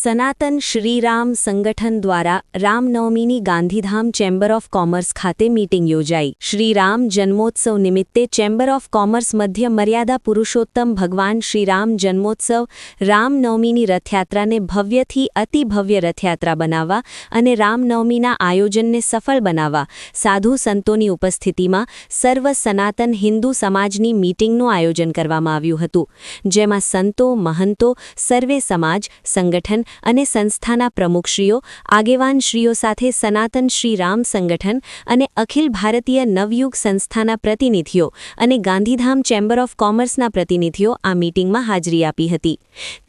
સનાતન શ્રીરામ સંગઠન દ્વારા રામનવમીની ગાંધીધામ ચેમ્બર ઓફ કોમર્સ ખાતે મીટિંગ યોજાઈ. શ્રીરામ જન્મોત્સવ નિમિત્તે ચેમ્બર ઓફ કોમર્સ મધ્ય મર્યાદા પુરુષોત્તમ ભગવાન શ્રીરામ જન્મોત્સવ રામનવમીની રથયાત્રાને ભવ્યથી અતિભવ્ય રથયાત્રા બનાવવા અને રામનવમીના આયોજનને સફળ બનાવવા સાધુ સંતોની ઉપસ્થિતિમાં સર્વ સનાતન હિન્દુ સમાજની મીટિંગનું આયોજન કરવામાં આવ્યું હતું, જેમાં સંતો, મહંતો, સર્વે સમાજ, સંગઠન અને સંસ્થાના પ્રમુખશ્રીઓ, આગેવાનશ્રીઓ સાથે સનાતન શ્રીરામ સંગઠન અને અખિલ ભારતીય નવયુગ સંસ્થાના પ્રતિનિધિઓ અને ગાંધીધામ ચેમ્બર ઓફ કોમર્સના પ્રતિનિધિઓ આ મીટિંગમાં હાજરી આપી હતી.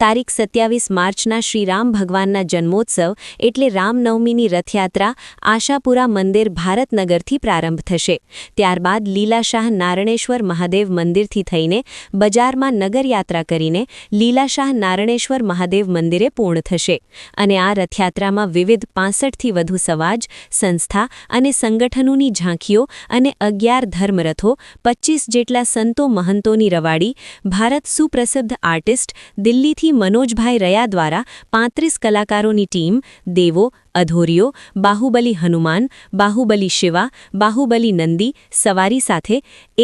તારીખ 27 માર્ચના શ્રીરામ ભગવાનના જન્મોત્સવ એટલે રામનવમીની રથયાત્રા આશાપુરા મંદિર ભારતનગરથી પ્રારંભ થશે. ત્યારબાદ લીલાશાહ નારણેશ્વર મહાદેવ મંદિરથી થઈને બજારમાં નગરયાત્રા કરીને લીલાશાહ નારણેશ્વર મહાદેવ મંદિરે પૂર્ણ થશે અને આ રથયાત્રામાં વિવિધ 65થી વધુ સમાજ, સંસ્થા અને સંગઠનોની ઝાંખીઓ અને 11 ધર્મરથો, 25 જેટલા સંતો મહંતોની રવાડી, ભારત સુપ્રસિદ્ધ આર્ટિસ્ટ દિલ્હીથી મનોજભાઈ રયા દ્વારા 35 કલાકારોની ટીમ, દેવો, અધોરીઓ, બાહુબલી હનુમાન, બાહુબલી શિવા, બાહુબલી નંદી સવારી સાથે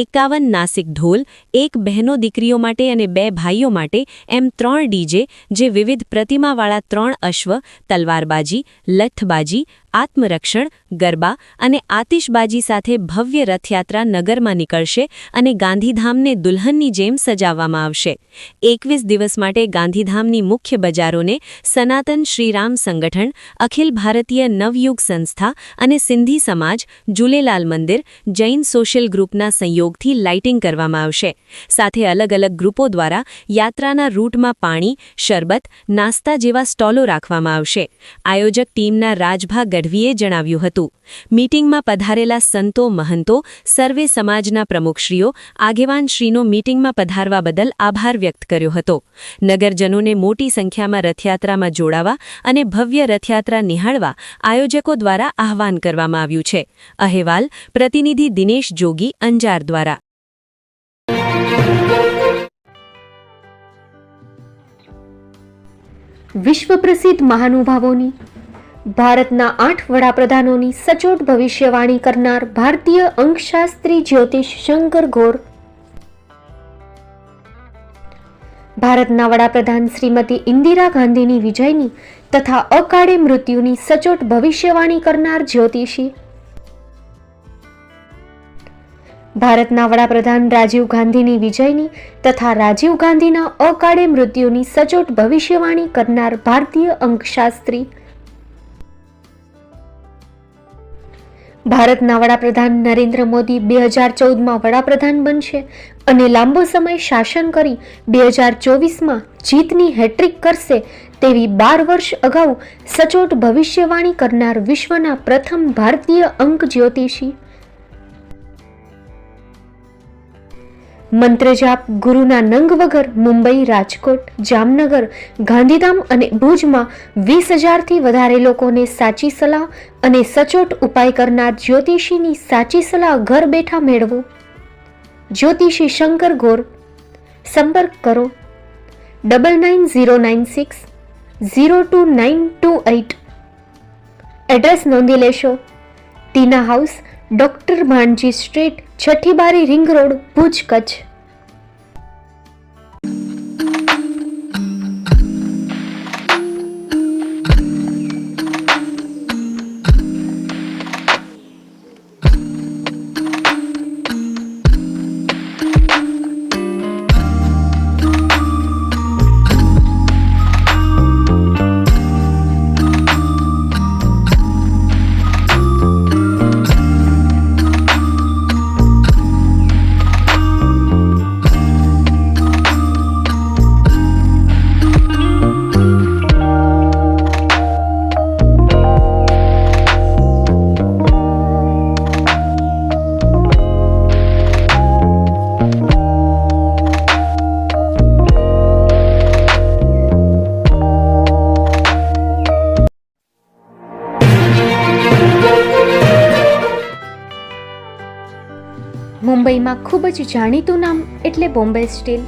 51 નાસિક ઢોલ, 1 બહેનો દીકરીઓ માટે અને 2 ભાઈઓ માટે એમ 3 ડીજે, જે વિવિધ પ્રતિમાવાળા 3 અશ્વ, તલવારબાજી, લઠ્ઠબાજી, આત્મરક્ષણ, ગરબા અને આતિશબાજી સાથે ભવ્ય રથયાત્રા નગરમાં નીકળશે અને ગાંધીધામને દુલ્હનની જેમ સજાવવામાં આવશે. 21 દિવસ માટે ગાંધીધામની મુખ્ય બજારોને સનાતન શ્રીરામ સંગઠન, અખિલ ભારતીય નવયુગ સંસ્થા અને સિંધી સમાજ, ઝૂલેલાલ મંદિર, જૈન સોશિયલ ગ્રુપના સંયોગથી લાઇટિંગ કરવામાં આવશે. સાથે અલગ અલગ ગ્રુપો દ્વારા યાત્રાના રૂટમાં પાણી, શરબત, નાસ્તા જેવા સ્ટોલો રાખવામાં આવશે. આયોજક ટીમના રાજભા ગઢવીએ જણાવ્યું હતું. મીટિંગમાં પધારેલા સંતો, મહંતો, સર્વે સમાજના પ્રમુખશ્રીઓ, આગેવાનશ્રીનો મીટિંગમાં પધારવા બદલ આભાર વ્યક્ત કર્યો હતો. નગરજનોને મોટી સંખ્યામાં રથયાત્રામાં જોડાવા અને ભવ્ય રથયાત્રા નિહાળવા આયોજકો દ્વારા આહવાન કરવામાં આવ્યું છે. અહેવાલ પ્રતિનિધિ દિનેશ જોગી, અંજાર દ્વારા. વિશ્વ પ્રસિદ્ધ મહાનુભાવોની, ભારતના 8 વડાપ્રધાનોની સચોટ ભવિષ્યવાણી કરનાર ભારતીય અંકશાસ્ત્રી જ્યોતિષ શંકર ગોર, ભારતના વડાપ્રધાન શ્રીમતી ઇન્દિરા ગાંધીની વિજયની તથા અકાળે મૃત્યુની સચોટ ભવિષ્યવાણી કરનાર જ્યોતિષી, ભારતના વડાપ્રધાન રાજીવ ગાંધીની વિજયની તથા રાજીવ ગાંધીના અકાળે મૃત્યુની સચોટ ભવિષ્યવાણી કરનાર ભારતીય અંકશાસ્ત્રી, ભારતના વડાપ્રધાન નરેન્દ્ર મોદી 2014માં વડાપ્રધાન બનશે અને લાંબો સમય શાસન કરી 2024માં જીતની હેટ્રિક કરશે તેવી 12 વર્ષ અગાઉ સચોટ ભવિષ્યવાણી કરનાર વિશ્વના પ્રથમ ભારતીય અંક જ્યોતિષી, મંત્રજાપ ગુરુના નંગ વગર મુંબઈ, રાજકોટ, જામનગર, ગાંધીધામ અને ભુજમાં 20,000થી વધારે લોકોને સાચી સલાહ અને સચોટ ઉપાય કરનાર જ્યોતિષીની સાચી સલાહ ઘર બેઠા મેળવો. જ્યોતિષી શંકર ગોર. સંપર્ક કરો 9909602928. એડ્રેસ નોંધી લેશો. ટીના હાઉસ, ડોક્ટર ભાણજી સ્ટ્રીટ, છઠ્ઠી બારી, રિંગ રોડ, ભુજ, કચ્છ. મુંબઈમાં ખૂબ જ જાણીતું નામ એટલે બોમ્બે સ્ટીલ.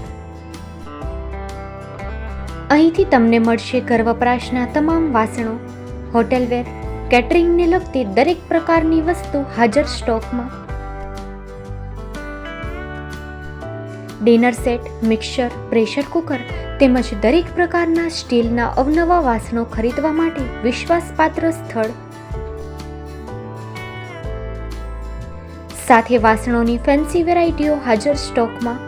અહીંથી તમને મળશે ઘર વપરાશના તમામ વાસણો, હોટેલવેર, કેટરિંગને લગતી દરેક પ્રકારની વસ્તુ હાજર સ્ટોકમાં. Dinner set, mixer, pressure cooker તેમજ દરેક પ્રકારના સ્ટીલના અવનવા વાસણો ખરીદવા માટે વિશ્વાસપાત્ર સ્થળ. સાથે વાસણોની ફેન્સી વેરાયટીઓ હાજર સ્ટોકમાં.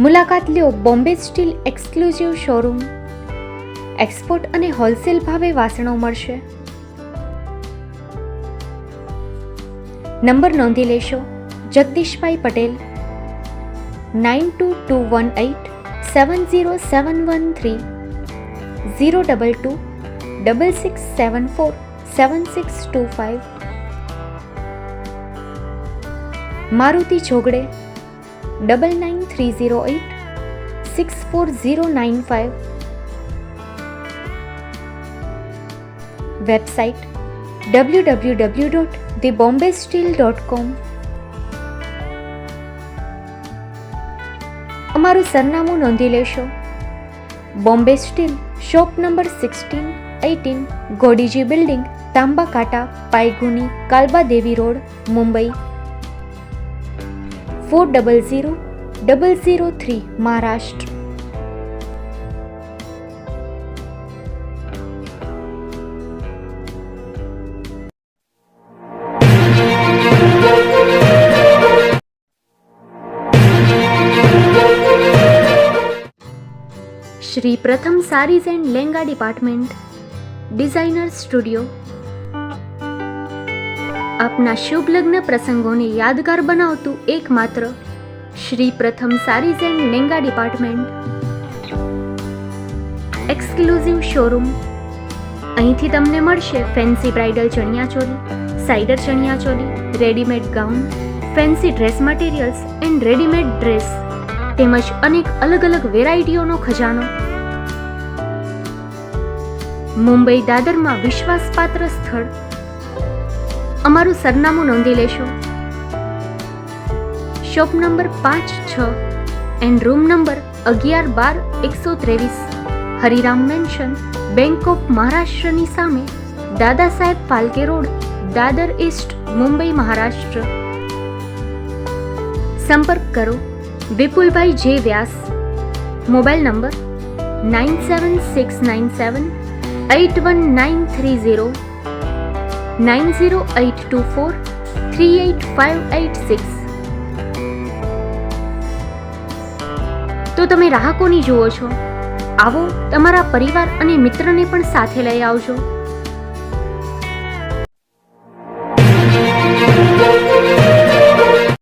મુલાકાત લ્યો Bombay steel exclusive showroom. Export અને હોલસેલ ભાવે વાસણો મળશે. નંબર નોંધી લેશો. જગદીશભાઈ પટેલ, 9221870713, 02266747625. મારુતિ જોગડે, 9930864095. Website www.thebombasteel.com. અમારું સરનામું નોંધી લેશો. Bombay steel, shop number 16-18, Godiji building, Tamba Kanta, Pydhonie, Kalba Devi road, Mumbai 400003, Maharashtra. Shri Pratham saris and lenga department, designer studio. આપના શુભ લગ્ન પ્રસંગોને યાદગાર બનાવતું એકમાત્ર Shri Pratham saris and lenga department, exclusive showroom. અહીંથી તમને મળશે fancy bridal chaniya choli, cider chaniya choli, readymade gown, fancy dress materials and readymade dress તેમજ અનેક અલગ અલગ વેરાયટીઓનો ખજાનો. મુંબઈ દાદરમાં વિશ્વાસપાત્ર સ્થળ. અમારું સરનામું નોંધી લેશો. Shop number 5-6 and room number 11-12-123, Hariram mansion, bank of મહારાષ્ટ્રની સામે, દાદા સાહેબ ફાલ્કે રોડ, દાદર ઈસ્ટ, મુંબઈ, મહારાષ્ટ્ર. સંપર્ક કરો વિપુલભાઈ જે વ્યાસ. Mobile number 9769781930, 9082438586. તો તમે રાહ કોની જુઓ છો? આવો, તમારા પરિવાર અને મિત્રને પણ સાથે લઈ આવજો.